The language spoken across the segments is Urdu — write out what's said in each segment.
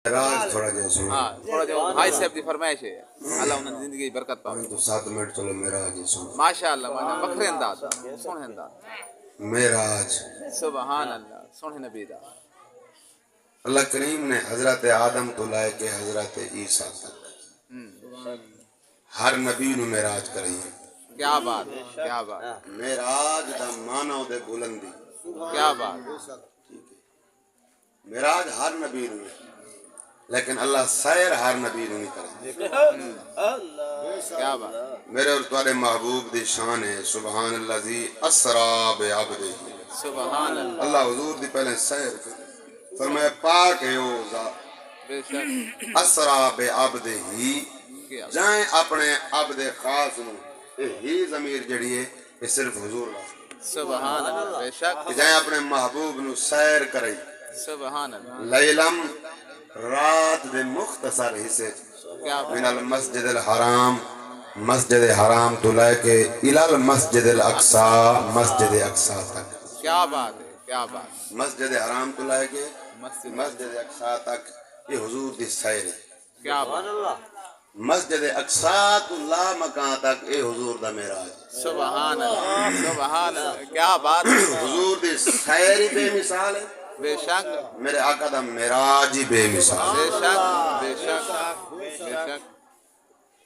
راز تھوڑا جہا سنو ہاں تھوڑا جو بھائی صاحب دی فرمائش ہے اللہ انہوں نے زندگی برکت پاوے تو 7 منٹ چلو معراج سنو ماشاءاللہ ماشاءاللہ بکھرے انداز سونے انداز معراج سبحان اللہ سونے نبی دا اللہ کریم نے حضرت آدم تو لائے کے حضرت عیسیٰ تک ہر نبی نو معراج کری کیا بات ہے کیا بات معراج دا معنی دے بلندی کیا بات معراج ہر نبی نو لیکن اللہ سیر ہر نبی نو نہیں کرے کیا بات میرے اور تمہارے محبوب دی شان ہے سبحان الذی اسرا بعبدہ سبحان اللہ اللہ حضور دی پہلے سیر فرمایا پاک ہے او ذات بے شک اسرا بعبدہ کیا بات جائیں اپنے عبد خاص نو ہی ضمیر جڑی ہے یہ صرف حضور اللہ سبحان اللہ بے شک کہ جائیں اپنے محبوب نو سیر کریں سبحان اللہ لیلم رات دے مختصر حصے کیا من المسجد الحرام مسجد حرام تو لے کے الى المسجد الاقصی مسجد اقصی تک کیا بات ہے کیا بات مسجد حرام تو لے کے مسجد مسجد اقصی تک یہ حضور دی سیر ہے کیا بات مسجد اقصی تو لا مکان تک یہ حضور دا معراج سبحان اللہ سبحان اللہ کیا بات حضور دی سیر ہی بے مثال ہے بے شک میرے آقا دا معراج ہی بے مثال بے شک بے شک بے شک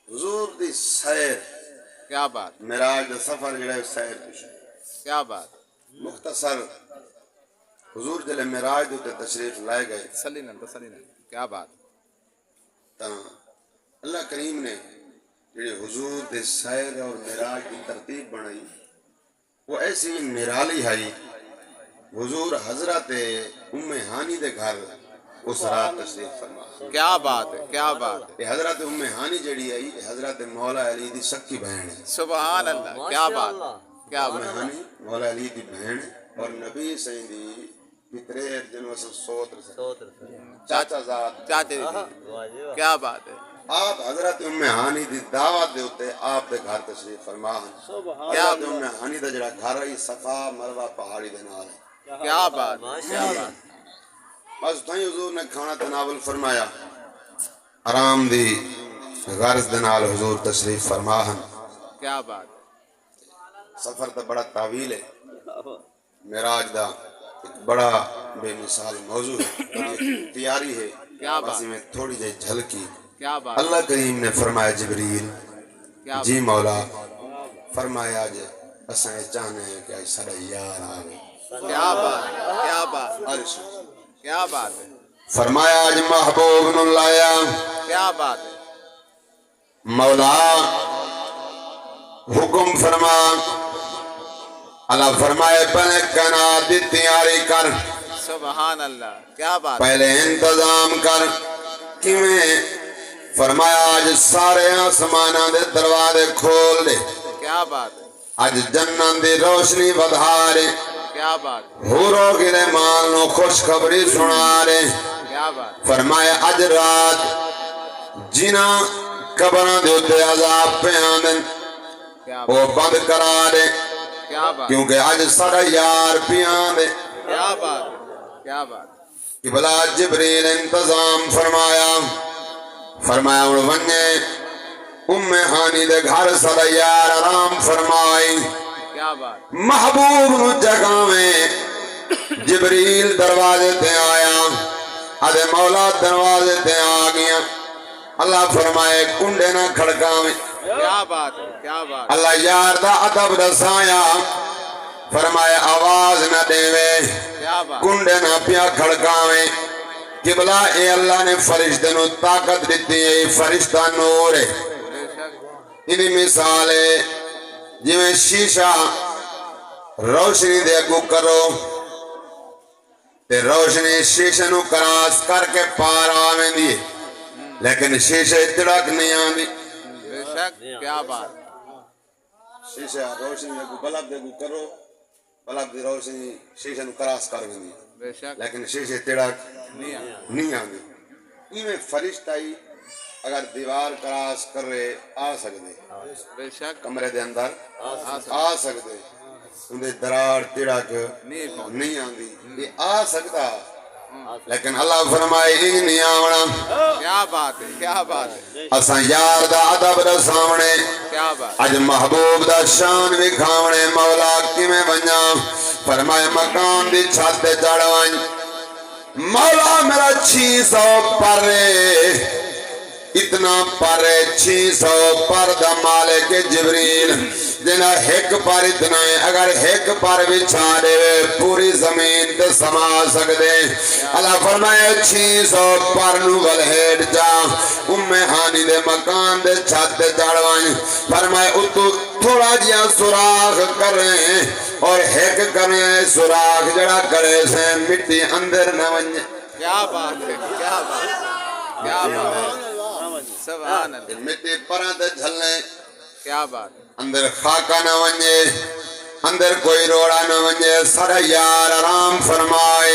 حضور دی سیر کیا بات معراج دا سفر جڑا ہے سیر کچھ کیا بات مختصر حضور جلے معراج دے تشریف لائے گئے تسلی نہ کیا بات تا اللہ کریم نے جڑے حضور دے سیر اور معراج کی ترتیب بنائی وہ ایسی نرالی ہے حضور حضرت ام ہانی دے گھر اس رات تشریف فرما کیا بات ہے کیا بات ہے یہ حضرت ام ہانی جڑی ہے یہ حضرت مولا علی دی سکی بہن ہے سبحان اللہ کیا بات کیا ام بات ہانی مولا علی دی بہن اور نبی سین دی پترے جنوں سے سوتر چاچا ذات چاہتے تھے کیا بات ہے آپ حضرت ام ہانی دی دعوت دے ہوتے آپ دے گھر تشریف فرما حضرت ام ہانی دا جڑا گھر ہے صفا مروہ پہاڑی دے نال ہے کیا بات کیا بات بس تھائیں حضور نے کھانا تناول فرمایا آرام دی غرض دے نال حضور تشریف فرما کیا بات سفر تا بڑا طویل ہے معراج دا ایک بڑا بے مثال موضوع ہے بڑی تیاری ہے کیا بات بس میں تھوڑی جے جھلکی کیا بات اللہ کریم نے فرمایا جبریل کیا جی مولا فرمایا جے اساں چاہنے ہیں کہ آج سارا یار آگے کیا بات کیا بات عرش کیا بات ہے فرمایا آج محبوب نو لایا کیا بات ہے مولا حکم فرما اللہ فرمائے پہلے کائنات دی تیاری کر سبحان اللہ کیا بات پہلے انتظام کر کیویں فرمایا آج سارے آسمانہ دے دروازے کھول دے کیا بات ہے آج جنت دی روشنی بدھا رے کیا بات حوروں کے مال نو خوشخبری سنا رے کیا بات فرمایا اج رات جنہ قبراں دے اوتے عذاب پہ آندن کیا وہ بند کرا دے کیا بات کیونکہ اج سارا یار پہ آندے کیا بات کیا بات کہ بلا جبریل انتظام فرمایا اور ونجے ام ہانی دے گھر سارا یار آرام فرمائی کیا بات محبوب نو جگہ میں جبریل دروازے تے آیا ادے مولا دروازے تے آ گیا اللہ فرمائے کنڈے نہ کھڑکاویں کیا بات کیا بات اللہ یار دا ادب دسایا فرمائے آواز نہ دیوے کیا بات کنڈے نہ پیا کھڑکاویں قبلہ اے اللہ نے فرشتے نو طاقت دیتی ہے فرشتہ نور ہے بے شک انہی مثال ہے جویں شیشہ روشنی دے اگو کرو تے روشنی شیشے نو کراس کر کے پار آویں دی لیکن شیشے تڑک نہیں آندی بے شک کیا بات شیشہ روشنی دے اگو بلب دے اگو کرو بلب دی روشنی شیشے نو کراس کر گئی بے شک لیکن شیشے تڑک نہیں آیا نہیں آندی ایویں فرشتہ ہی اگر دیوار کراس کر رہے آ سکتے بے شک کمرے دے اندر آ سکتے انہیں دراڑ تڑک نہیں نہیں آندی یہ آ سکتا لیکن اللہ فرمائے ہی نہیں آونا کیا بات ہے کیا بات ہے اساں یار دا ادب رساونے کیا بات اج محبوب دا شان بھی کھاونے مولا کی میں بنیا فرمائے مقام دی چھت تے چڑھوائیں مولا میرا 600 پرے اتنا پرے 600 پر دا مالک جبریل جنا ایک پر اتنا ہے اگر ایک پر بچھا دے پوری زمین تے سما سکدے اللہ فرمائے 600 پر نو ولہیڈ جا ہانی دے مکان دے چھت تے چڑھوائیں فرمائے اتو تھوڑا جیا سوراخ کریں اور ایک کریں سوراخ جڑا کرے سے مٹی اندر نہ ونجے کیا بات ہے کیا بات ہے کیا بات ہے سبحان اللہ مٹی پران تے جھلنے کیا بات ہے اندر خاکہ نہ ونجے اندر کوئی روڑا نہ ونجے سر یار آرام فرمائے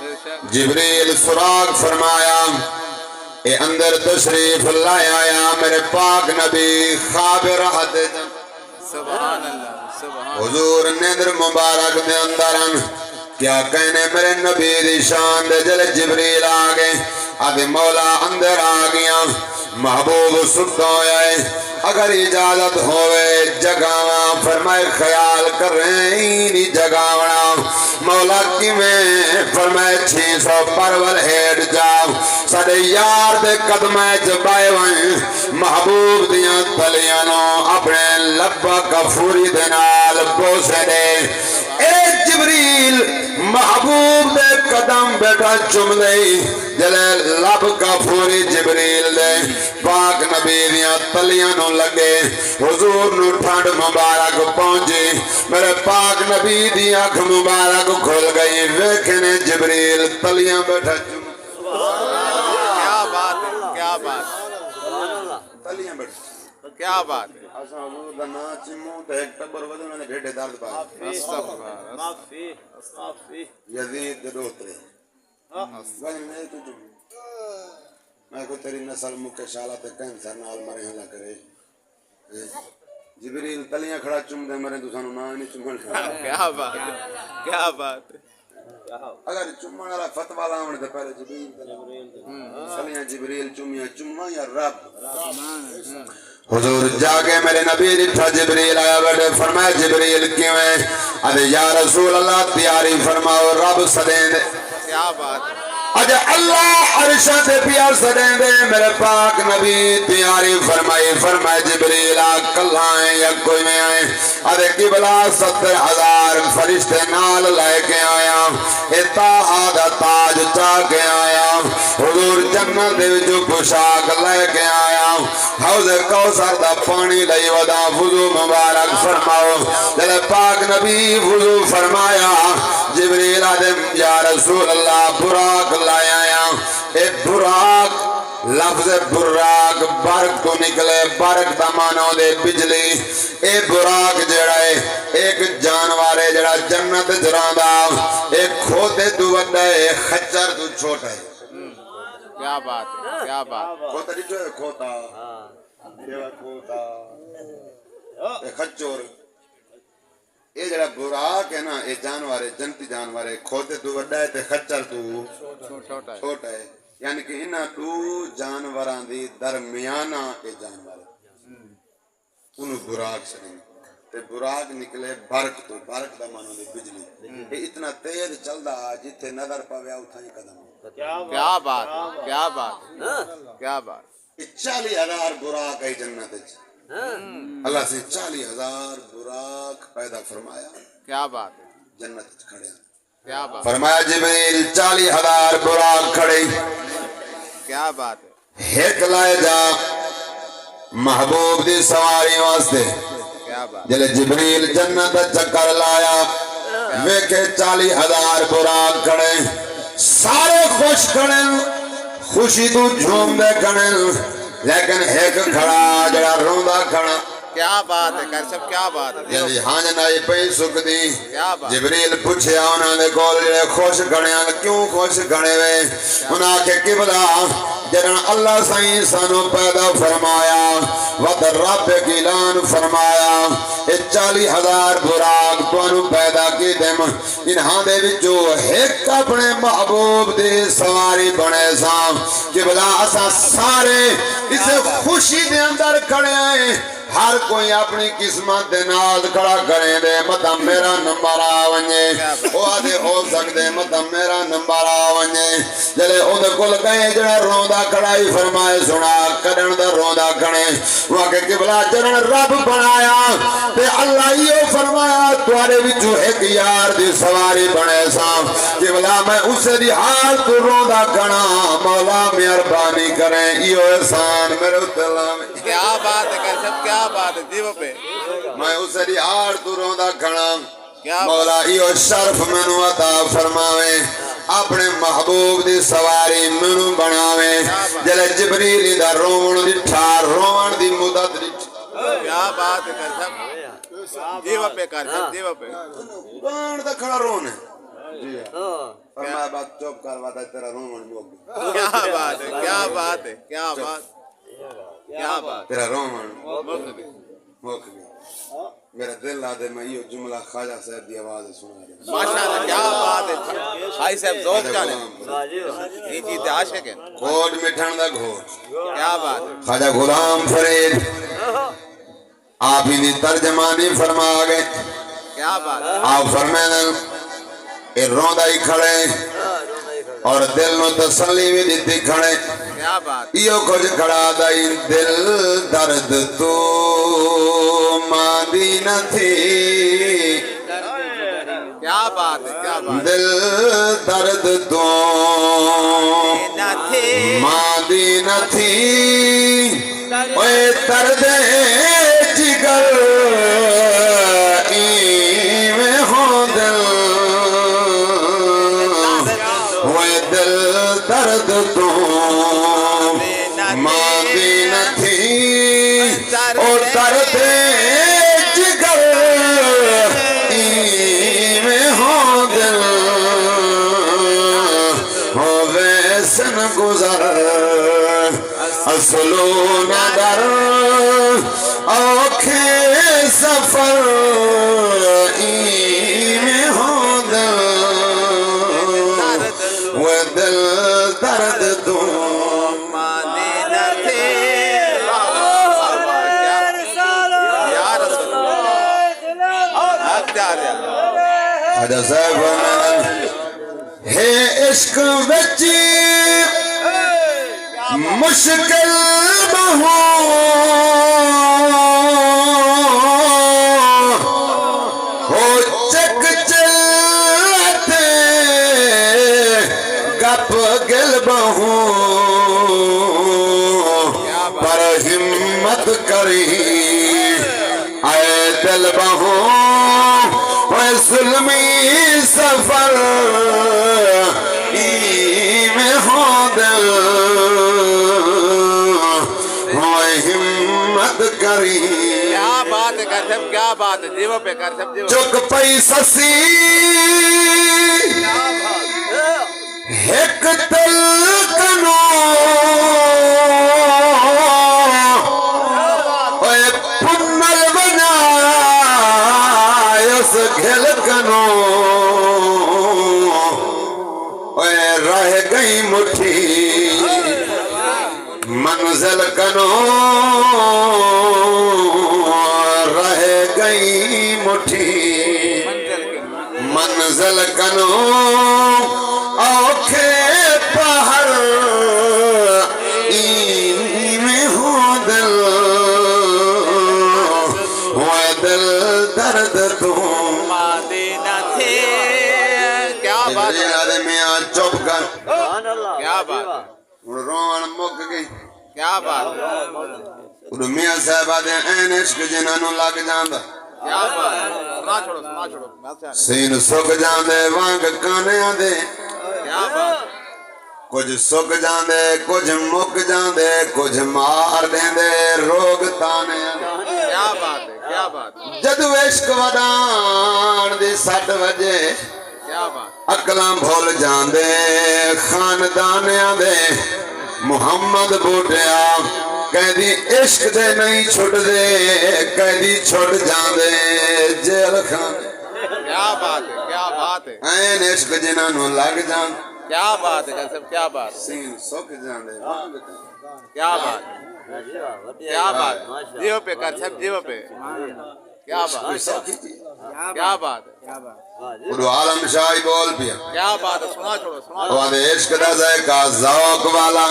بے شک جبریل سراغ فرمایا اے اندر تشریف لائے آیا میرے پاک نبی خواب راحت سبحان اللہ سبحان حضور نیندر مبارک دے اندرن کیا کہنے میرے نبی دی شان دے جل جبریل آگے آدھے مولا اندر آگیا محبوب سکتا ہوئے اگر اجازت ہوئے جگاواں فرمائے خیال کر رہے ہی جگاونا مولا کی میں فرمائے 600 پرول ہیڈ جاؤ سڑے یار دے قدمیں جبائے وائیں محبوب دیاں تلیانوں اپنے لبا کفوری دینال بوسے دے اے جبریل محبوب دے قدم بیٹا چم دے جلے لب کفوری جبریل دے پاک نبی دیاں تلیانوں لگے حضور نو ٹھنڈ مبارک پہنچی میرے پاک نبی دی آنکھ مبارک کھل گئی ویکھنے جبریل تلیاں بیٹھا کیا بات ہے کیا بات ہے تلیاں بیٹھا کیا بات ہے اساں حضور دا نا چمو تے ایک ٹبر ودوں نے ڈھیڈے درد پا یزید دے دوترے میں کو تیری نسل مکہ شالا تے کینسر نال مرے ہلا کرے جبریل تلیاں کھڑا چم دے مرے تو سانو نا نہیں چمن کیا بات ہے کیا بات ہے اگر چمن والا فتوا لاون تے پہلے جبریل تلیاں جبریل چمیاں چما یا رب حضور جاگے میرے نبی ڈٹھا جبریل آیا بیٹھے فرمایا جبریل کیوں ہے ادھے یا رسول اللہ تیاری فرماؤ رب سدیں دے کیا بات ہے اج اللہ عرشہ تے پیار سدیں دے میرے پاک نبی تیاری فرمائی فرمائے جبریل کل آئیں یا کوئی میں آئیں ادھے قبلہ 70,000 فرشتے نال لائے کے آیا اتحا دا تاج چاہ کے آیا حضور جنت دے جو پوشاک لائے کے آیا حوض کوثر دا پانی لئی ودا وضو مبارک فرماؤ جلے پاک نبی وضو فرمایا جبریل آدم یا رسول اللہ براق لائے آیا اے براق لفظ براق برق تو نکلے برق دا مانو دے بجلی اے براق جڑائے ایک جانوارے جڑا جنت جراندا ایک کھوتے دو وڈا ہے خچر تو چھوٹا ہے کیا بات ہے کیا بات کھوتا ڈٹھو ہے کھوتا دیوا کھوتا اے خچور یہ جڑا براق ہے نا یہ جانوار ہے جنتی جانوار ہے کھوتے تو وڈا ہے تے خچر تو چھوٹا ہے یعنی کہ انہاں دو جانوراں دی درمیانہ یہ جانور ہے انہوں براق سنیں تے براق نکلے برق تو برق دا مانو دی بجلی یہ اتنا تیز چلدا جتھے نظر پاویا اتھا ہی قدم کیا بات کیا بات کیا بات 40,000 براق ہے جنت وچ اللہ سے 40,000 براق پیدا فرمایا کیا بات ہے جنت وچ کھڑے کیا بات فرمایا جبریل 40,000 براق کھڑے کیا بات ہے ایک لائے جا محبوب دی سواری واسطے کیا بات جلے جبریل جنت چکر لایا ویکھے 40,000 براق کھڑے سارے خوش کھڑے خوشی تو جھوم دے کھڑے لیکن ایک کھڑا جڑا روندا کھڑا کیا بات ہے کر سب کیا بات ہے جلدی ہاں جنائی پئی سکھ دی کیا بات جبریل پوچھے آنا دے کول جڑے خوش کھڑے ہیں کیوں خوش کھڑے وے انہاں کے قبلہ جنہاں اللہ سائیں سانو پیدا فرمایا ودر رب اعلان فرمایا 40,000 براق توانو پیدا کی دم انہاں دے وچوں ایک اپنے محبوب دی سواری بنے ساں کہ بلا اسا سارے اسے خوشی دے اندر کھڑے ہیں ہر کوئی اپنی قسمت دے نال کھڑا کریں دے مطا میرا نمبر آونجے وہ آدھے ہو سکتے مطا میرا نمبر آونجے جلے ان کل گئے جنہ روندہ کھڑائی فرمائے سنا کرن دا روندہ کھڑے وہاں کہ قبلہ جنہ رب بنایا تے اللہ یہ فرمایا توارے وچو ایک یار دی سواری بنے ساں قبلہ میں اسے دی حال تو روندہ کھڑا مولا مہربانی کریں یہ احسان میرے اتلا میں کیا بات ہے کر سب کیا بات ہے جیو پہ میں اسے دی آر تو روندہ کھڑا مولا یہ شرف منو عطا فرماوے اپنے محبوب دی سواری منو بناوے جلے جبریلی دا رون دی ٹھار رون دی مدد دی کیا بات ہے کر سب جیو پہ کر سب جیو پہ رون دا کھڑا رون ہے فرمایا بات چوپ کر واتا تیرا رون موک کیا بات ہے کیا بات ہے کیا بات کیا بات تیرا رون موک موک گیا میرا دل آدھے میں یہ جملہ خواجہ صاحب دی آواز سنا رہا ماشاءاللہ کیا بات ہے بھائی صاحب ذوق جانے یہ چیز عاشق ہے کھوٹ مٹھن دا گھوٹ کیا بات ہے خواجہ غلام فرید آپ ہی دی ترجمانی فرما گئے کیا بات ہے آپ فرمائیں اے روندہ ہی کھڑے اور دل نو تسلی بھی دیتی کھڑے کیا بات یہ کچھ کھڑا دائی دل درد تو ماندی نہ تھی کیا بات ہے کیا بات دل درد تو ماندی نہ تھی اے درد جگر ایویں ہو دل اے دل درد تو ماندی نہ تھی او درد جگر ایویں ہو دل ہو ویسن گزر اصلو ندر اوکھے سفر ایویں ہو دل وہ دل درد تو خدا صاحب ہے عشق بچی مشکل بہو ہو چک چلتے گپ گل بہو پر ہمت کری اے دل بہو ظلمی سفر ایویں ہو دل ہوئے ہمت کری کیا بات ہے کر سب کیا بات ہے جیو پہ کر سب جیو چک پئی سسی ایک دل کنو اوے پنل بنا اس گھل کنو اوے رہ گئی مٹھی منزل کنو رہ گئی مٹھی منزل کنو اوکھے پہر ایویں ہو دل ہوئے دل درد تو مدینہ تھے کیا بات ہے میاں چپ کر کیا بات ہے رون مک گئی کیا بات ہے میاں صاحب آدھے این عشق جنہوں لگ جاندہ کیا بات ہے سنا چھوڑو سین سک جاندے وانگ کانے آدھے کیا بات کچھ سک جاندے کچھ مک جاندے کچھ مار دیندے روگ تانے کیا بات ہے کیا بات ہے جدو عشق ودان دی 7 بجے کیا بات اکلاں بھول جاندے خاندانیاں دے محمد بوٹیا کہدی عشق دے نہیں چھٹ دے کہدی چھٹ جان دے جیل خانے کیا بات ہے کیا بات ہے این عشق جنہاں نو لگ جان کیا بات ہے صاحب کیا بات سین سوکھ جان دے کیا بات کیا بات جیو پہ کر سب جیو پہ کیا بات سوکھی جی کیا بات ہے وہ عالم شاہی بول پیا کیا بات ہے سنا چھوڑو سنا وہ دے عشق دا ذائقہ ذوق والا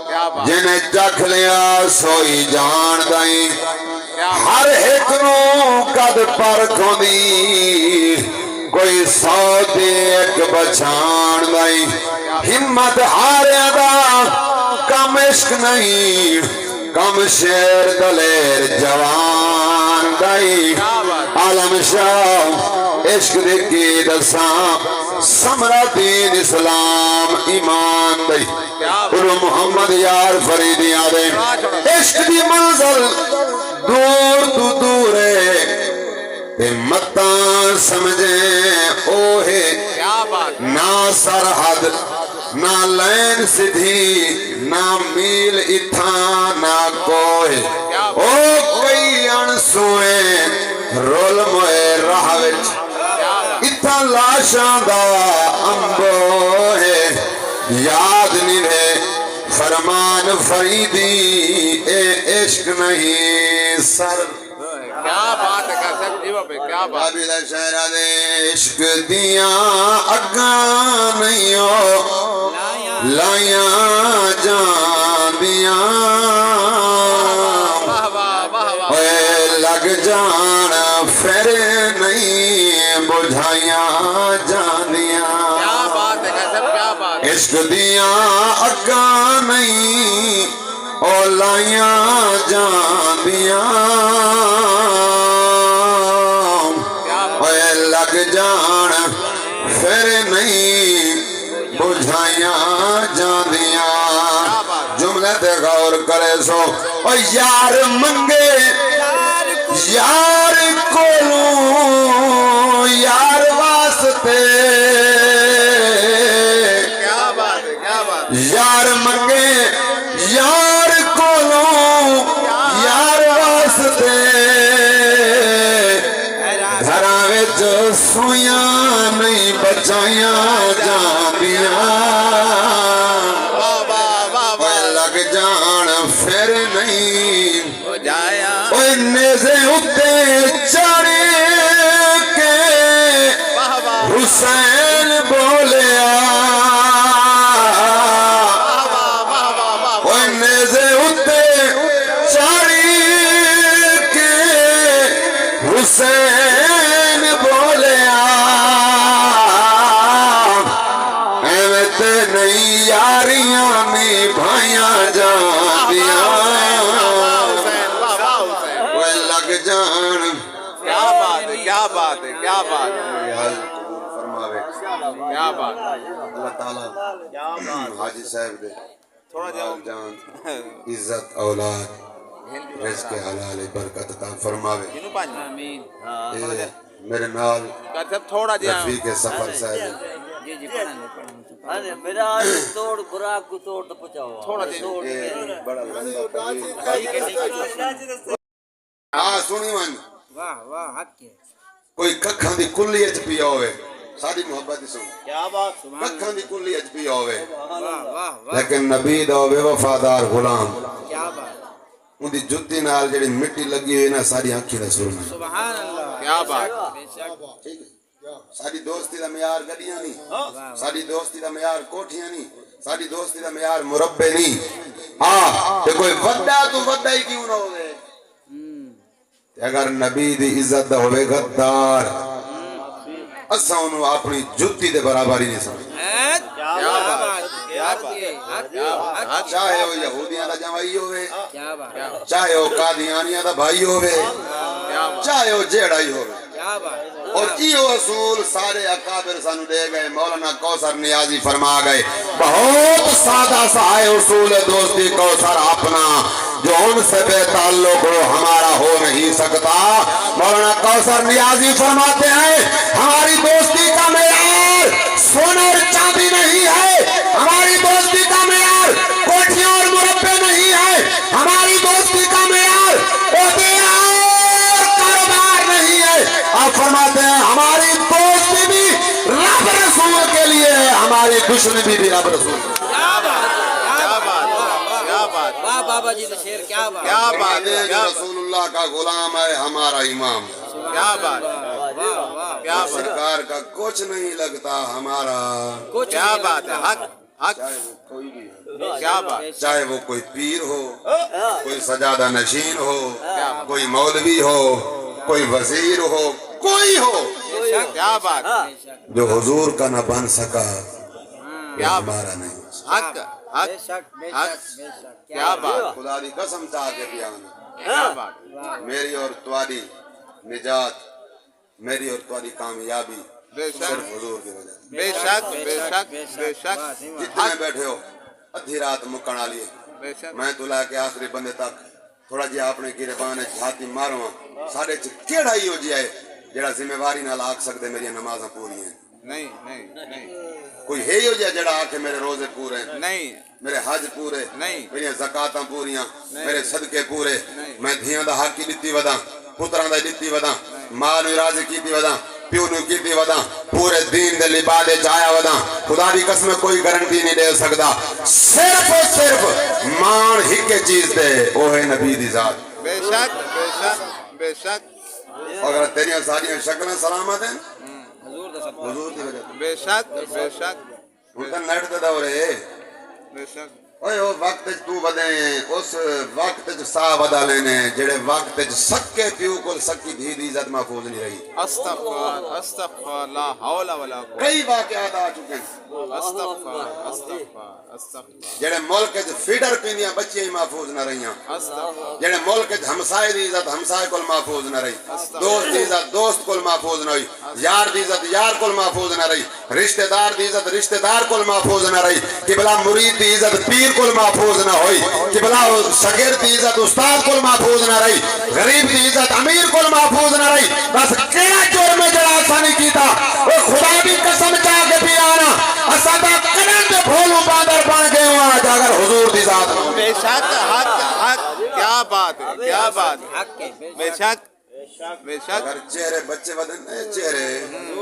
کیا بات جنہیں چکھ لیا سوئی جان دائیں کیا ہر ایک نو قد پر کھوندی کوئی سو تے ایک بچان دائیں ہمت ہاریا دا کم عشق نہیں کم شیر دلیر جوان دائیں عالم شاہ عشق دیکھی دساں سمرہ دین اسلام ایمان دائی انہوں محمد یار فریدی آدھے عشق دی منزل دور تو دور ہے متاں سمجھیں اوہے کیا بات نہ سرحد نہ لین سدھی نہ میل اتھا نہ کوئے او کئی انسوئے رول موئے راہوچ اتھا لاشاں دا امبو ہے یاد نہیں ہے فرمان فریدی اے عشق نہیں سر کیا بات ہے سب جیو پہ کیا بات عابدہ شہرہ دے عشق دیاں اگاں نہیں ہو لائیاں جان دیاں واہ واہ واہ واہ اے لگ جان پھر نہیں بجھائیاں جانیاں کیا بات ہے سب کیا بات عشق دیاں اگاں نہیں او لائیاں جانیاں اے لگ جان پھر نہیں بجھائیاں جانیاں جملے تے غور کرے سو او یار منگے یار کولوں یار واسطے کیا بات ہے کیا بات یار منگے یار کولوں یار واسطے گھراں وچ سویاں نہیں بچائیاں جاندیاں واہ واہ واہ واہ لگ جان پھر نہیں ہو جایا اوے نیزے اتے چڑھ کے واہ واہ حسین بولیا اوے نیزے اتے چڑھ کے حسین بولیا ایویں تے نہیں یاریاں نہیں بھائیاں جاندیاں لگ جان کیا بات ہے کیا بات ہے کیا بات ہے فرماوے کیا بات اللہ تعالیٰ حاجی صاحب دے تھوڑا جاؤ جان عزت اولاد رزق حلال برکت عطا فرماوے جنوں پانچ آمین اے میرے نال سب تھوڑا جاؤ رفیق سفر صاحب جی جی پڑھیں ارے میرا توڑ براق کو توڑ تو پچاؤ تھوڑا جی بڑا لمبا ہاں سنی من واہ واہ حق ہے کوئی ککھاں دی کلی اچ پیا ہوئے ساری محبت دی سن کیا بات ککھاں دی کلی اچ پیا ہوئے واہ واہ واہ لیکن نبی دا ہوئے وفادار غلام کیا بات ان دی جتی نال جڑی مٹی لگی ہوئی نا ساری آنکھی دا سرما سبحان اللہ کیا بات ٹھیک ہے ساری دوستی دا معیار گڈیاں نہیں ساری دوستی دا معیار کوٹھیاں نہیں ساری دوستی دا معیار مربے نہیں ہاں تے کوئی وڈا تو وڈا ہی کیوں نہ ہوئے اگر نبی دی عزت دا ہوئے غدار اساں انہوں اپنی جتی دے برابر ہی نہیں سمجھ کیا بات چاہے وہ یہودیاں دا جمائی ہوئے کیا بات چاہے وہ قادیانیاں دا بھائی ہوئے چاہے وہ جیڑا ہی ہوئے کیا بات اور ایو اصول سارے اکابر سانو دے گئے مولانا کوثر نیازی فرما گئے بہت سادہ سا ہے اصول دوستی کوثر اپنا جو ان سے بے تعلق ہو ہمارا ہو نہیں سکتا مولانا کوثر نیازی فرماتے ہیں ہماری دوستی کا معیار سونا اور چاندی نہیں ہے ہماری دوستی کا معیار کوٹھیوں سنی بی بی رب رسول کیا بات کیا بات واہ بابا جی کا شیر کیا بات کیا بات جو کیا رسول اللہ کا غلام ہے ہمارا امام بات کیا بات سرکار کا کچھ نہیں لگتا ہمارا کیا بات ہے حق حق چاہے وہ کوئی بھی ہو کیا بات چاہے وہ کوئی پیر ہو کوئی سجادہ نشین ہو کوئی مولوی ہو کوئی وزیر ہو کوئی ہو کیا بات جو حضور کا نہ بن سکا کیا بات ہمارا نہیں حق حق حق کیا بات خدا دی قسم چاہ کے بیان کیا بات میری اور تمہاری نجات میری اور تمہاری کامیابی بے شک صرف حضور کی وجہ سے بے شک بے شک بے شک جتنے بیٹھے ہو ادھی رات مکن آلیے بے شک میں تو لا کے آخری بندے تک تھوڑا جی آپ نے گربان جھاتی مارو سارے کیڑا ہی ہو جائے جڑا ذمہ واری نہ لاگ سکتے میری نمازاں پوری ہیں نہیں نہیں نہیں کوئی ہے ہی ہو جائے جڑا آکھے میرے روزے پورے نہیں میرے حج پورے نہیں میری زکاتاں پوریاں نہیں میرے صدقے پورے نہیں میں دھیاں دا حق کی دتی ودا پتراں دا دتی ودا ماں نو راضی کیتی ودا پیو نو کیتی ودا پورے دین دے لبا دے چایا ودا خدا دی قسم کوئی گارنٹی نہیں دے سکدا صرف اور صرف مان ہک چیز دے او ہے نبی دی ذات بے شک بے شک بے شک اگر تیریاں ساری شکلیں سلامت ہیں حضور دا سب حضور دی وجہ بے شک بے شک ان کا نیٹ دے دور ہے بے شک اوے او وقت تو بدیں اس وقت سا ودا لینے جڑے وقت سکے پیو کو سکی دھی دی عزت محفوظ نہیں رہی استغفر لا حول ولا قوت کئی واقعات آ چکے ہیں استغفر جڑے ملک فیڈر پیندیاں بچیاں ہی محفوظ نہ رہیاں استغفر جڑے ملک ہمسائے دی عزت ہمسائے کول محفوظ نہ رہی دوست دی عزت دوست کول محفوظ نہ ہوئی یار دی عزت یار کول محفوظ نہ رہی رشتہ دار دی عزت رشتہ دار کول محفوظ نہ رہی قبلہ مرید دی عزت پیر کول محفوظ نہ ہوئی قبلہ شاگرد دی عزت استاد کول محفوظ نہ رہی غریب دی عزت امیر کول محفوظ نہ رہی بس کیڑا جرم جڑا آسانی کیتا او خدا دی قسم چاہ کے بھی آنا اساں دا کنن دے بھولوں باندر بن گئے ہوں آج اگر حضور دی ذات نہ بے شک حق حق کیا بات ہے کیا بات حق ہے بے شک بے شک اگر چہرے بچے بدن چہرے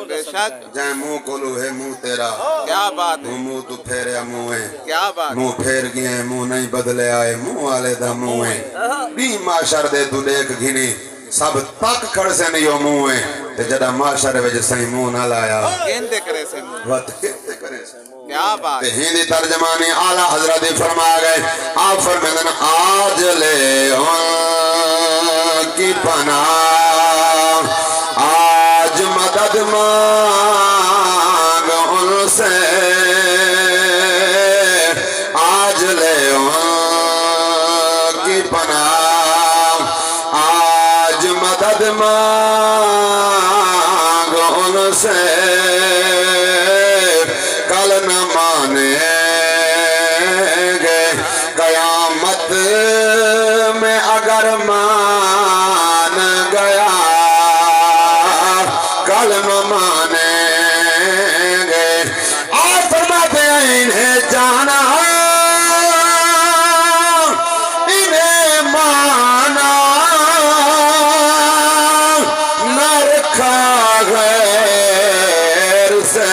بے شک جائیں منہ کھولو ہے منہ تیرا کیا بات ہے منہ تو پھیریا منہ ہے کیا بات منہ پھیر گئے منہ نہیں بدلے آئے منہ والے دا منہ ہے بھی معاشر دے تو دیکھ گھنی سب تک کھڑ سے نہیں ہو منہ ہے تے جڑا معاشر وچ صحیح منہ نہ لایا کہندے کرے سے وقت کہتے کرے سے کیا بات تے ہندی ترجمانی اعلیٰ حضرت فرما گئے آپ فرمیدن آج لے ان کی پناہ آج مدد مانگ ان سے آج لے ان کی پناہ آج مدد مانگ ان سے کل نہ مانیں گے قیامت میں اگر مان گیا کل نہ مانیں گے اور فرماتے ہیں انہیں جانا انہیں مانا نہ رکھا غیر سے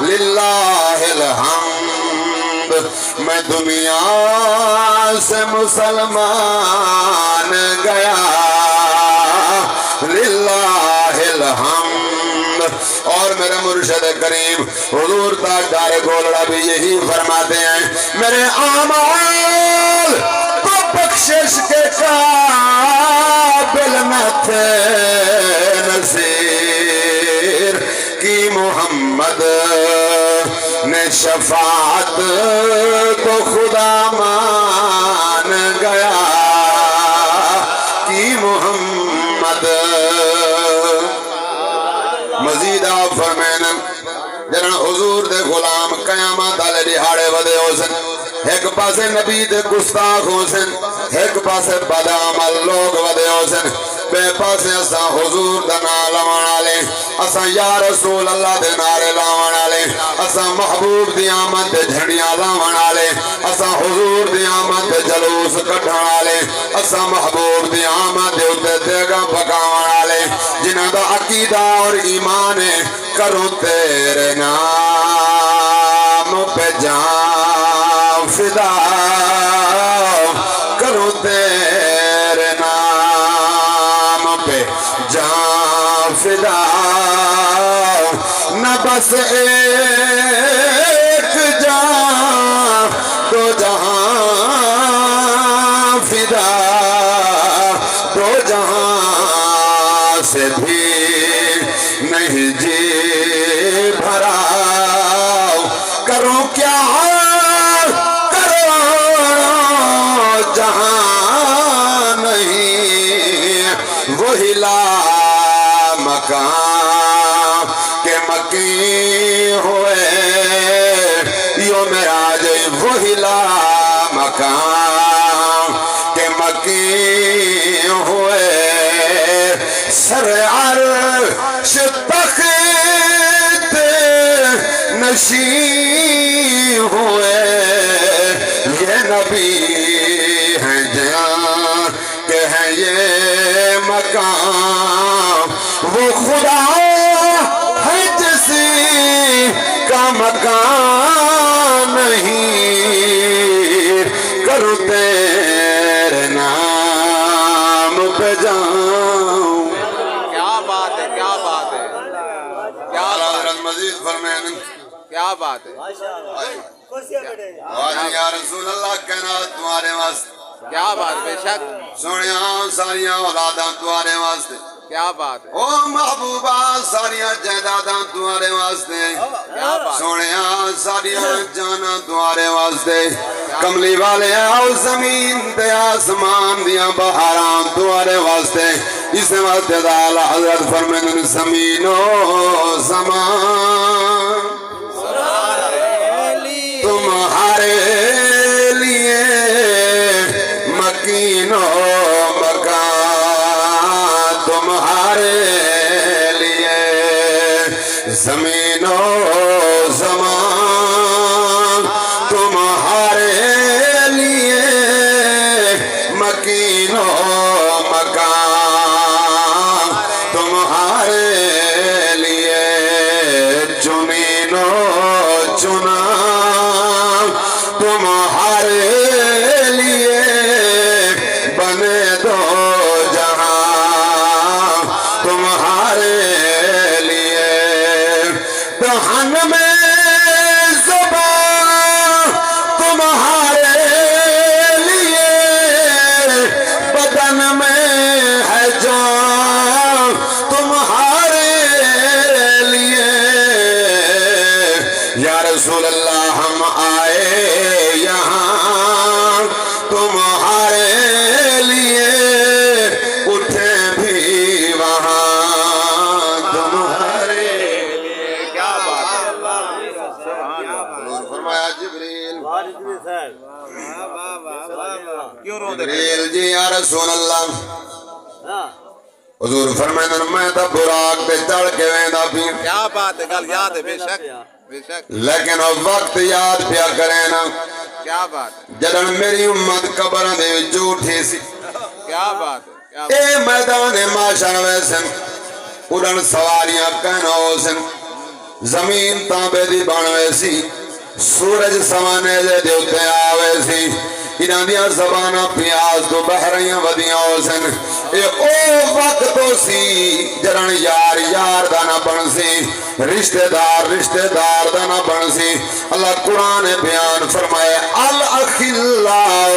للہ الحمد میں دنیا سے مسلمان گیا للہ الحمد اور میرے مرشد کریم حضور تاجدار گولڑا بھی یہی فرماتے ہیں میرے اعمال تو بخشش کے قابل نہ تھے نصیر کی محمد نے شفاعت کو خدا مان گیا کی محمد مزید آپ فرمائیں جنہاں حضور دے غلام قیامت آلے دہاڑے ودے ہو سن ایک پاسے نبی دے گستاخ ہو سن ایک پاسے بدعمل لوگ ودے ہو سن بے پاسے اساں حضور دا نام لوان آلے اساں یا رسول اللہ دے نعرے لاون آلے اساں محبوب دی آمد دے جھڑیاں لاون آلے اساں حضور دی آمد دے جلوس کٹھن آلے اساں محبوب دی آمد دے اتے دیگاں پکاون آلے جنہ دا عقیدہ اور ایمان ہے کروں تیرے نام پہ جان فدا کروں تیرے نام پہ جان فدا نہ بس ایک جان تو جہاں فدا تو جہاں سے بھی نہیں جی بھرا کروں کیا کروں جہاں نہیں وہی لا مکان کے مکی ہوئے یوں معراج وہی لا مکان کے مکی ہوئے سر عرش تخت نشین ہوئے یہ نبی ہیں جہاں کہ ہیں یہ مکان وہ خدا ہے جسی کا مکان نہیں کروں تیرے نام پہ جاؤں کیا بات ہے کیا بات ہے کیا حضرت مزید فرمائیں کیا بات ہے آج یا رسول اللہ کہنا تمہارے واسطے کیا بات بے شک سوڑیاں ساریاں اولاداں تمہارے واسطے کیا بات ہے او محبوبہ ساریاں جائیداداں تمہارے واسطے کیا بات سوڑیاں ساریاں جانا تمہارے واسطے کملی والے آؤ زمین تے آسمان دیاں بہاراں تمہارے واسطے اس واسطے دالا حضرت فرمائن زمین و زمان تمہارے لیے مکین و مکان تمہارے لیے زمین و زمان تمہارے لیے مکین و مکان تمہارے لیے چنین و چنا تمہارے لیے بنے دو جہاں تمہارے لیے دہن میں زبان تمہارے لیے بدن میں ہے جان تمہارے لیے یا رسول اللہ ہم آئے یہاں تمہارے لیے اٹھے بھی وہاں تمہارے کیا بات ہے فرمایا جبریل کیوں رو دے جبریل جی یا رسول اللہ حضور فرمائن میں تا براق تے چڑھ کے ویندا پی کیا بات ہے گل یاد ہے بے شک لیکن وقت یاد پیا کرے نا کیا بات ہے جدن میری امت قبراں دے وچ جھوٹی سی کیا بات ہے کیا اے میدان معاشر ویسن اڑن سواریاں کہنا ہو سن زمین تانبے دی بن ویسی سورج سوانے دے اتے آوے سی انہاں دیاں زباناں پیاز تو بحریاں ودیاں ہو سن اے او وقت تو سی جرن یار یار دا نہ بن سی رشتہ دار دا نہ بن سی اللہ قرآن بیان فرمائے الاخلاء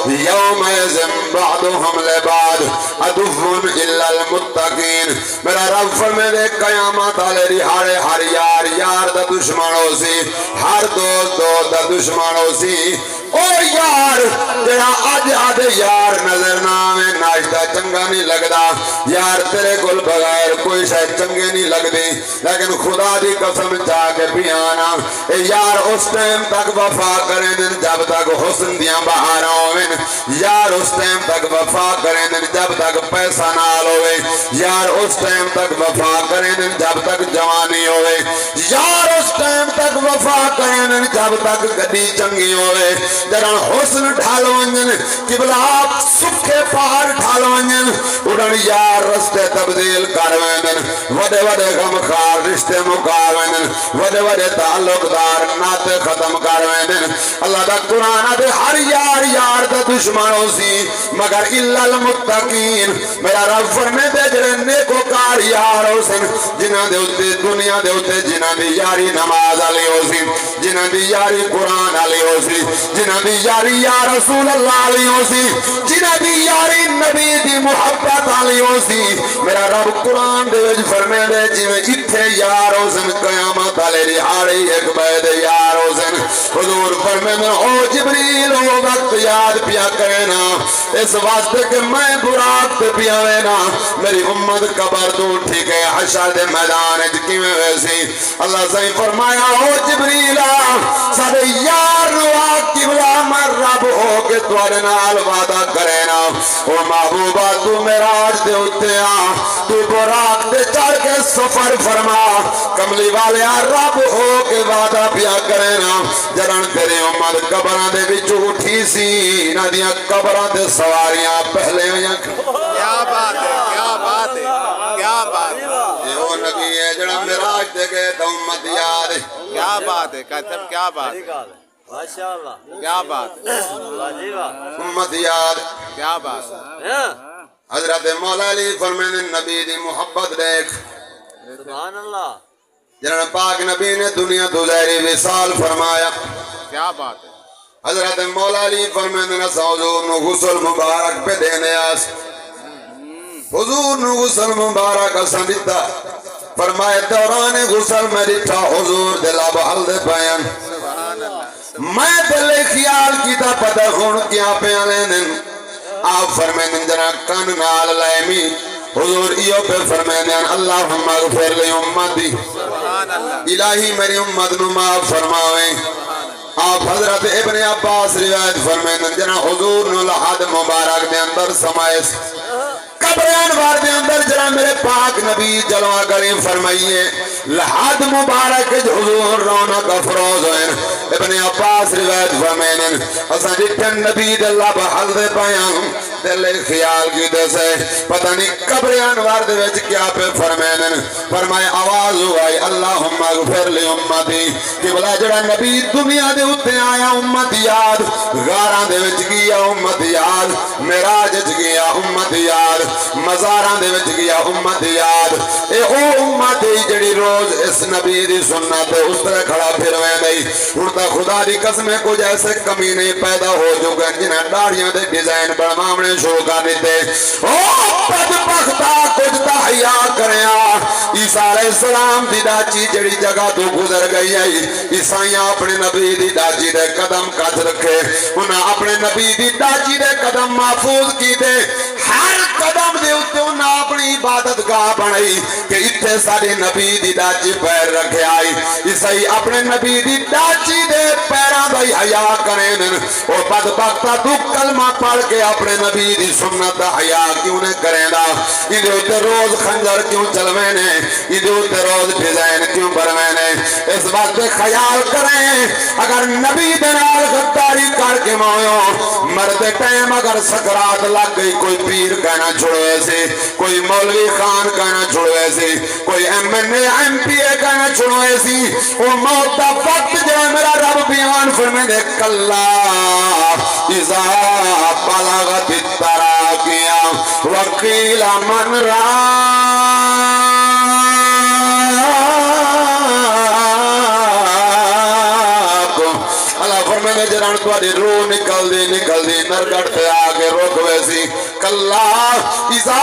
یومئذ بعضهم لبعض عدو الا المتقین میرا رب فرمائے دے قیامت والے رہاڑے ہر یار یار دا دشمن ہو سی ہر دوست دا دشمن ہو سی او یار تیرا اج آدھے یار نظر نہ آویں ناشتہ چنگا نہیں لگدا یار تیرے کول بغیر کوئی شاید چنگے نہیں لگدی لیکن خدا دی قسم چاہ کے پیانا اے یار اس ٹائم تک وفا کریں دن جب تک حسن دیاں بہاراں ہوئیں یار اس ٹائم تک وفا کریں دن جب تک پیسہ نال ہوئے یار اس ٹائم تک وفا کریں دن جب تک جوانی ہوئے یار اس ٹائم تک وفا کریں دن جب تک گڈی چنگی ہوئے جڑن حسن ڈھال ونجن قبلہ سکھے پہاڑ ڈھال ونجن اڑن یار رستے تبدیل کر ویندن وڈے وڈے غمخار رشتے مکار ویندن وڈے وڈے تعلق دار ناتے ختم کر ویندن اللہ دا قرآن دے ہر یار یار دا دشمن ہو سی مگر الا المتقین میرا رب فرمے دے جڑے نیکو کار یار ہو سن جنہ دے اتے دنیا دے اتے جنہ دی یاری نماز علی ہو سی جنہ دی یاری قرآن علی ہو سی جنہ دی یاری یا رسول اللہ علی ہو سی جنہ دی یاری نبی دی محبت علی ہو سی میرا رب قرآن دے وچ فرمے دے جویں اتھے یار ہو سن قیامت علی رہاڑی ایک بید یار ہو سن حضور فرمے دے او جبریل او وقت یاد پیا کرنا اس واسطے کہ میں براق تے پیا وینا میری امت قبر تو ٹھیک ہے حشر دے میدان کی میں ویسی اللہ صحیح فرمایا او جبریل سارے یار نوا قبلہ مر رب ہو کے توڑے نال وعدہ کرے نا او محبوبہ تو میراج دے اتے تو براق تے چڑھ کے سفر فرما کملی والے رب ہو کے وعدہ پیا کرے نا جرن تیرے امت قبران دے بھی جھوٹی سی نہ دیا قبران دے سواریاں پہلے ہویاں کیا بات ہے کیا بات ہے کیا بات ہے یہ وہ نبی ہے جڑا میراج دے گئے تو امت یاد ہے کیا بات ہے کہتم کیا بات ہے ماشاءاللہ کیا بات ہے امت یاد کیا بات ہے حضرت مولا علی فرمائے نبی دی محبت دیکھ سبحان اللہ جنہاں پاک نبی نے دنیا تو ظاہری وصال فرمایا کیا بات ہے حضرت مولا علی فرمائے نسا حضور نو غسل مبارک پہ دینے آس حضور نو غسل مبارک اساں دیتا فرمائے دوران غسل میں دیتا حضور دلا بحل دے بیان میں دلے خیال کیتا پتہ خون کیا پیانے دن آپ فرمائے جنا کن نال لائمی حضور ایو پہ فرمائے اللہم اغفر لی امتی الہی میری امت نو معاف فرمائیں آپ حضرت ابن عباس روایت فرمائے جنا حضور نو لحد مبارک دے اندر سمائس قبر انوار دے اندر جنا میرے پاک نبی جلوہ کریم فرمائیے لحد مبارک حضور رونق افروز ہوئے ابن عباس روایت فرمائے اساں جتن نبی دے اللہ بحل دے پایا دل خیال کی دے سے پتہ نہیں قبر انوار دے وچ کیا پہ فرمائے آواز ہوئی اللہم اغفر لی امتی کہ بلا جڑا نبی دنیا دے اتے آیا امت یاد غاراں دے وچ گیا امت یاد معراج وچ گیا امت یاد مزاراں دے وچ گیا امت یاد اے او امت جڑی روز اس نبی دی سنت اس طرح کھڑا پھرویں نہیں اڑتا خدا دی قسم کچھ ایسے کمی نہیں پیدا ہو جو گا جنہیں ڈاڑیاں دے ڈیزائن بڑھمامنے شو کا دیتے او بدبختہ کچھ تحییٰ کریا عیسیٰ علیہ السلام دی ڈاچی جڑی جگہ تو گزر گئی ہے عیسائیاں اپنے نبی دی ڈاچی دے قدم کچھ رکھے انہاں اپنے نبی دی ڈاچی دے قدم محفوظ کی دے ہر قدم دے اتے انہاں اپنی عبادت گاہ بنائی کہ اتھے ساڑے نبی دی ڈاچی پیر رکھے آئی عیسائی اپنے نبی دی ڈاچی دے پیران دائی حیاء کریں اور بدبختہ تو کلمہ پڑھ کے اپنے نبی دی سنت حیاء کیوں نے کریں دا ادھے اتے روز خنجر کیوں چلویں نے ادھے اتے روز ڈیزائن کیوں برویں نے اس بات پہ خیال کریں اگر نبی دنال غداری کر کے مویوں مرد ٹائم اگر سکرات لگ گئی کوئی پیر کہنا چھوڑوے سے کوئی مولوی خان کہنا چھوڑوے سے کوئی M N A M P A کہنا چھوڑوے سی وہ موت دا وقت جو میرا رب بیان فرمے دے کلا اذا بلغت التراقیہ وقیل من جران توڑی روح نکل دی نرگڑ پہ آگے روک ویسی کلا اذا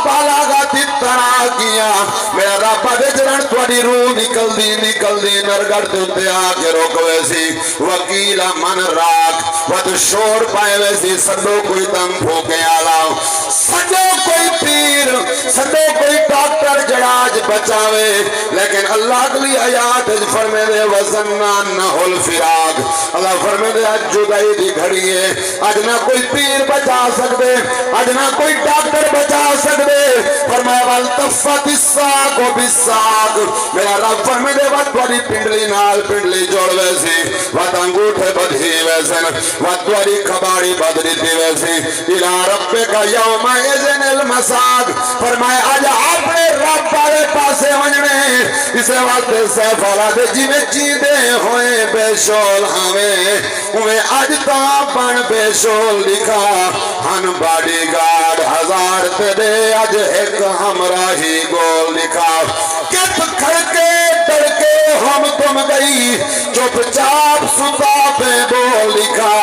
بالاغت التراقیہ میرا رب دے جران توڑی روح نکل دی نرگڑ پہ آگے روک ویسی وکیل من راک ود شور پائے ویسی سدو کوئی تم پھوکے آلاؤ سدو کوئی پیر سدو کوئی ڈاکٹر جڑاج بچاوے لیکن اللہ کلی حیات فرمے دے وزنان نہل فراغ اللہ فرمے دے آج جدائی دی گھڑی ہے آج نہ کوئی پیر بچا سکتے آج نہ کوئی ڈاکٹر بچا سکتے فرمایا والتفت الساق و بالساق میرا رب فرمے دے وقت بڑی پنڈلی نال پنڈلی جوڑ ویسی وقت انگوٹھے بدھی ویسن وطوری کباری بدری دی ویسی الہ رب کا یوم اذن المساق فرمائے آج اپنے رب پارے پاسے ونجنے اسے وقت سیف اولاد جی میں چیدے ہوئے بے شول ہمیں انہیں آج تاپن بے شول لکھا ہن باڈی گارڈ ہزار تے دے آج ایک ہمراہی گول لکھا کت کھڑ کے ڈر کے ہم تم گئی چپ چاپ ستا پہ بول لکھا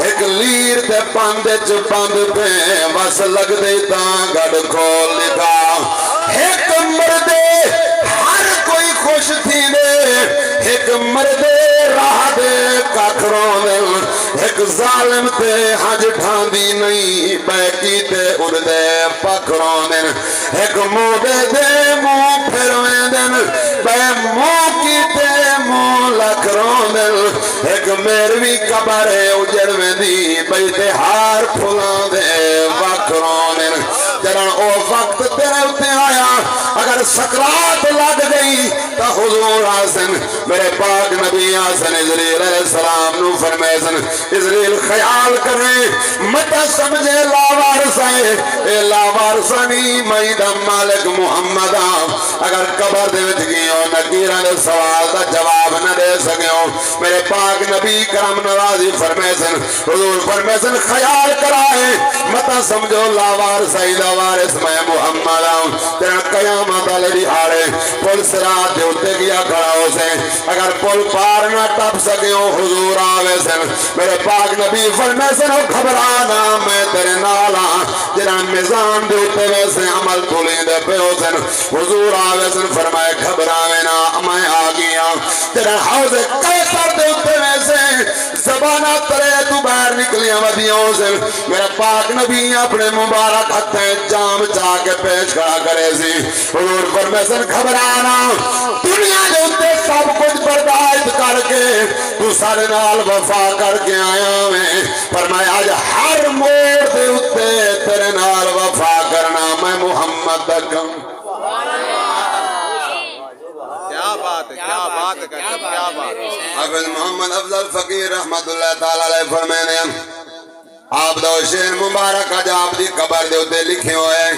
ایک لیر تے پاندے چپاند پہ بس لگ دے تاں گڑ کھول لکھا ایک مردے ہر کوئی خوش تھی دے ایک مردے راہ دے کاکھروں دے ایک ظالم تے حج ٹھاندی نہیں بیکی تے اڑ دے پکھروں دے ایک مودے دے موں پھرویں دن بے موں کی تے موں لکھروں دن ایک میروی کبرے اجڑ میں دی بیتے ہار پھلاں دے وکھروں دن جرن او وقت تیرے اتے آیا اگر سکرات لگ گئی تا حضور آسن میرے پاک نبی آسن اسرائیل علیہ السلام نو فرمیسن اسرائیل خیال کریں متا سمجھے لاوارسائے اے لاوارسانی مہیدہ مالک محمد اگر قبر دے وچ گئیوں نکیرہ نے سوال دا جواب نہ دے سکیوں میرے پاک نبی کرم نوازی فرمیسن حضور فرمیسن خیال کرائے متا سمجھو لاوارسائی دا وارث میں محمد تیرا قیامت علی آرے پل سرات دے اتے گیا کھڑا ہو سے اگر پل پار نہ ٹپ سکیوں حضور آوے سن میرے پاک نبی فرمیسن گھبرانا میں تیرے نالا جنا میزان دے اتے ویسے عمل تولی دے پہ ہو سن حضور آوے سن فرمائے گھبراوے نا میں آگیا تیرا حوض کیسر دے اتے ویسے زبانہ ترے تو باہر نکلیاں ودیوں سے میرا پاک نبی اپنے مبارک ہتھیں جام چاہ کے پیش کھڑا کرے سی حضور فرمیسن گھبرانا دنیا دے اتے سب کچھ برداشت کر کے تو سارے نال وفا کر کے آیا میں فرمائے آج ہر موڑ دے اتے تیرے نال وفا کرنا میں محمد دکھم کیا بات ہے کیا بات ہے کیا بات ہے حافظ محمد افضل فقیر رحمت اللہ تعالیٰ علیہ فرمینے آپ دو شیر مبارک آج آپ دی قبر دے اتے لکھے ہوئے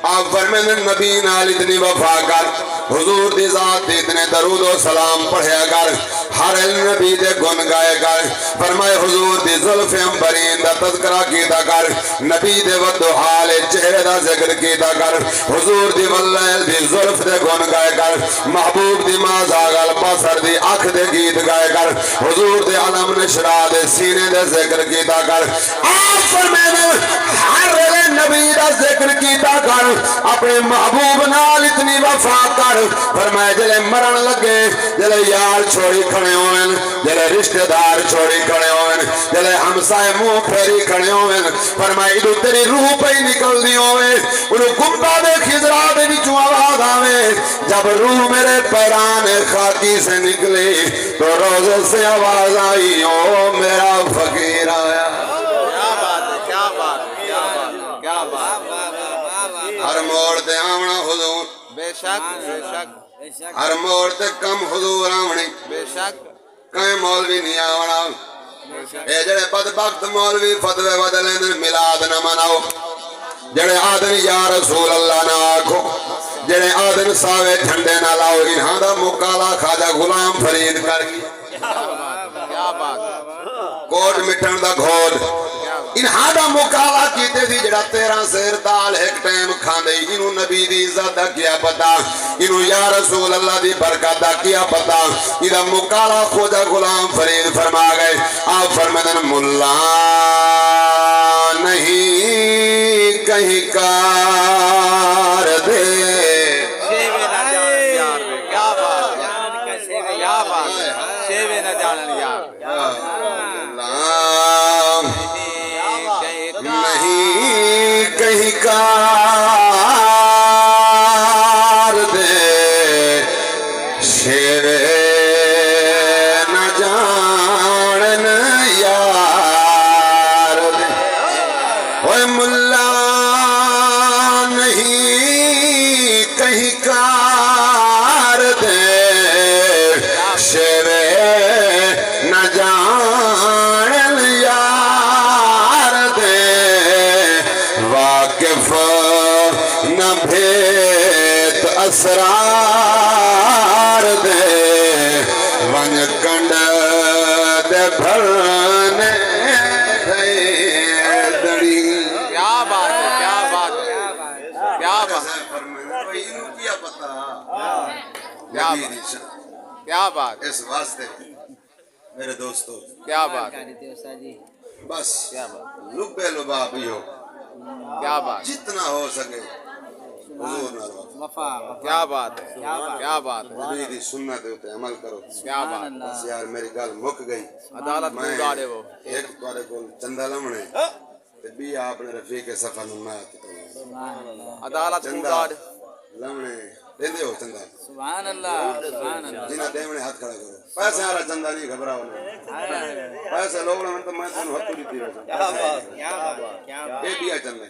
آپ فرمینے نبی نال اتنی وفا کر حضور دی ذات دی اتنے درود و سلام پڑھے کر ہر نبی دے گن گائے کر فرمائے حضور دی ظلف امبرین دا تذکرہ کیتا کر نبی دے ود حال چہرے دا ذکر کیتا کر حضور دی واللیل دی ظلف دے گن گائے کر محبوب دی مازاغل بسر دی اکھ دے گیت گائے کر حضور دے علم نشرا دے سینے دے ذکر کیتا کر آپ فرمینے ہر نبی دا ذکر کیتا کر اپنے محبوب نال اتنی وفا کر فرمائے جلے مرن لگے جلے یار چھوڑی کھڑے ہوئے جلے رشتہ دار چھوڑی کھڑے ہوئے جلے ہمسائے منہ پھیری کھڑے ہوئے فرمائے ادھو تیری روح پہ ہی نکل دی ہوئے انہوں گمبا دے خضرا دے بچوں آواز آوے جب روح میرے پیران خاکی سے نکلی تو روزے سے آواز آئی او میرا فقیر آیا ہر موڑ تے آونا حضور بے شک ہر موڑ تے کم حضور آونی بے شک کہیں مولوی نہیں آونا اے جڑے بدبخت مولوی فتوے بدلیں دن میلاد نہ مناؤ جڑے آدن یا رسول اللہ نہ آکھو جڑے آدن ساوے ٹھنڈے نہ لاؤ انہاں دا مقالہ خواجہ غلام فرید کر گیا کیا بات کوٹ مٹھن دا گھوڑ انہاں دا مقالہ کیتے تھی جڑا 13 سیر دال ایک ٹائم کھاندے انہوں نبی دی عزت دا کیا پتا انہوں یا رسول اللہ دی برکت دا کیا پتا انہاں مقالہ خواجہ غلام فرید فرما گئے آپ فرمدن ملا نہیں کہیں کار دے شیوے نہ جانن یار کیا بات شیوے نہ جانن یار نہیں کہیں کار دے شیوے نہ جانن یار بھیت اسرار دے ون کنڈ دے بھرنے دڑی کیا بات ہے کیا بات ہے کیا بات کیا پتا کیا بات کیا بات اس واسطے میرے دوستو کیا بات بس لبے لباب ہی ہو کیا بات جتنا ہو سکے حضور نہ رہو کیا بات ہے کیا بات ہے نبی دی سنت تے عمل کرو کیا بات بس یار میری گل مک گئی عدالت کو اڑاڑے وہ ایک تواڈے کول چندہ لمنے تے بھی آپ نے رفیق سفر نمایت عدالت کو چندہ اڑاڑے لمنے دیندے ہو چندہ سبحان اللہ سبحان اللہ جنہ دیونے ہاتھ کھڑا کرو پیسے والا چندہ نہیں گھبراؤ نہ پیسے لوگ نہ تو میں تینوں ہتھ دیتی رہا کیا بات کیا بات اے بیا چندہ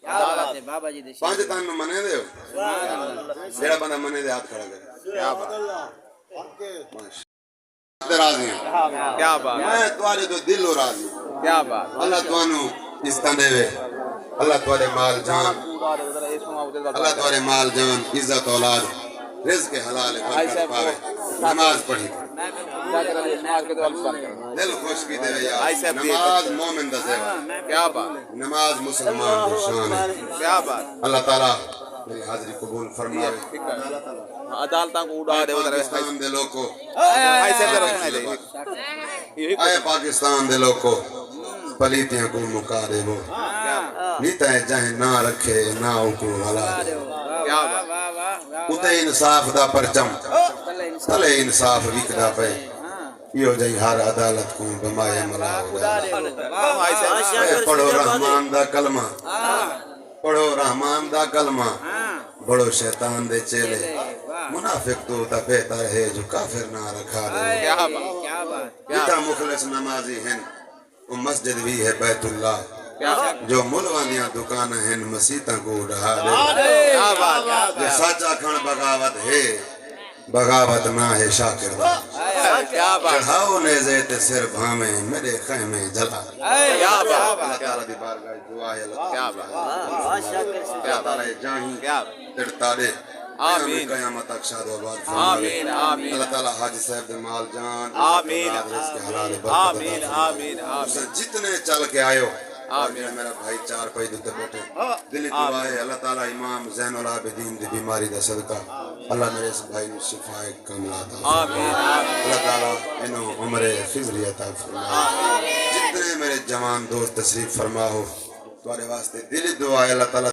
کیا بات ہے بابا جی دے پانچ تان نو منے دے ہو جڑا بندہ منے دے ہاتھ کھڑا کرے کیا بات راضی ہوں کیا بات میں تواڈے تو دل ہو راضی ہوں کیا بات اللہ توانو اس دے وے اللہ تواڈے مال جان اللہ تواڈے مال جان عزت اولاد رزق حلال برکت پاوے نماز پڑھی دل خوش کی دے یار نماز مومن دا سیوا کیا بات نماز مسلمان دی شان ہے کیا بات اللہ تعالی میری حاضری قبول فرماوے عدالتاں کو اڑاڑے پاکستان دے لوگو ایسے کرو سنائے اے پاکستان دے لوگو پلیتیاں کو مکا دے وہ نیتا ہے جہیں نہ رکھے نہ اوکو والا دے کیا بات اتے انصاف دا پرچم تلے انصاف وکدا پے یہ جائی ہر عدالت کو بمائے ملا ہو جائے پڑھو رحمان دا کلمہ پڑھو رحمان دا کلمہ بڑو شیطان دے چیلے منافق تو تا بہتر ہے جو کافر نہ رکھا دے کیا بات جتا مخلص نمازی ہیں وہ مسجد بھی ہے بیت اللہ جو ملوانیاں دکان ہیں مسیطہ کو رہا دے کیا بات جو سچا کھن بغاوت ہے بغاوت نہ ہے شاکر دا کیا بات چڑھاؤ نیزے تے سر بھامے میرے خیمے جلا کیا بات اللہ تعالیٰ دی بارگاہ دعا ہے اللہ کیا بات اللہ تعالیٰ جاہیں کیا تڑتا دے آمین قیامت تک شاد و آباد آمین آمین اللہ تعالیٰ حاج صاحب دے مال جان آمین رزق حلال برکت آمین آمین آمین جتنے چل کے آئے ہو میرا بھائی چار پائی دیتے بیٹھے دلی دعا ہے اللہ تعالیٰ امام زین العابدین دی بیماری دا صدقہ اللہ میرے اس بھائی نے شفا کاملہ عطا آمین اللہ تعالیٰ انہوں عمر خضری عطا فرما جتنے میرے جوان دوست تشریف فرما ہو تمہارے واسطے دلی دعا ہے اللہ تعالیٰ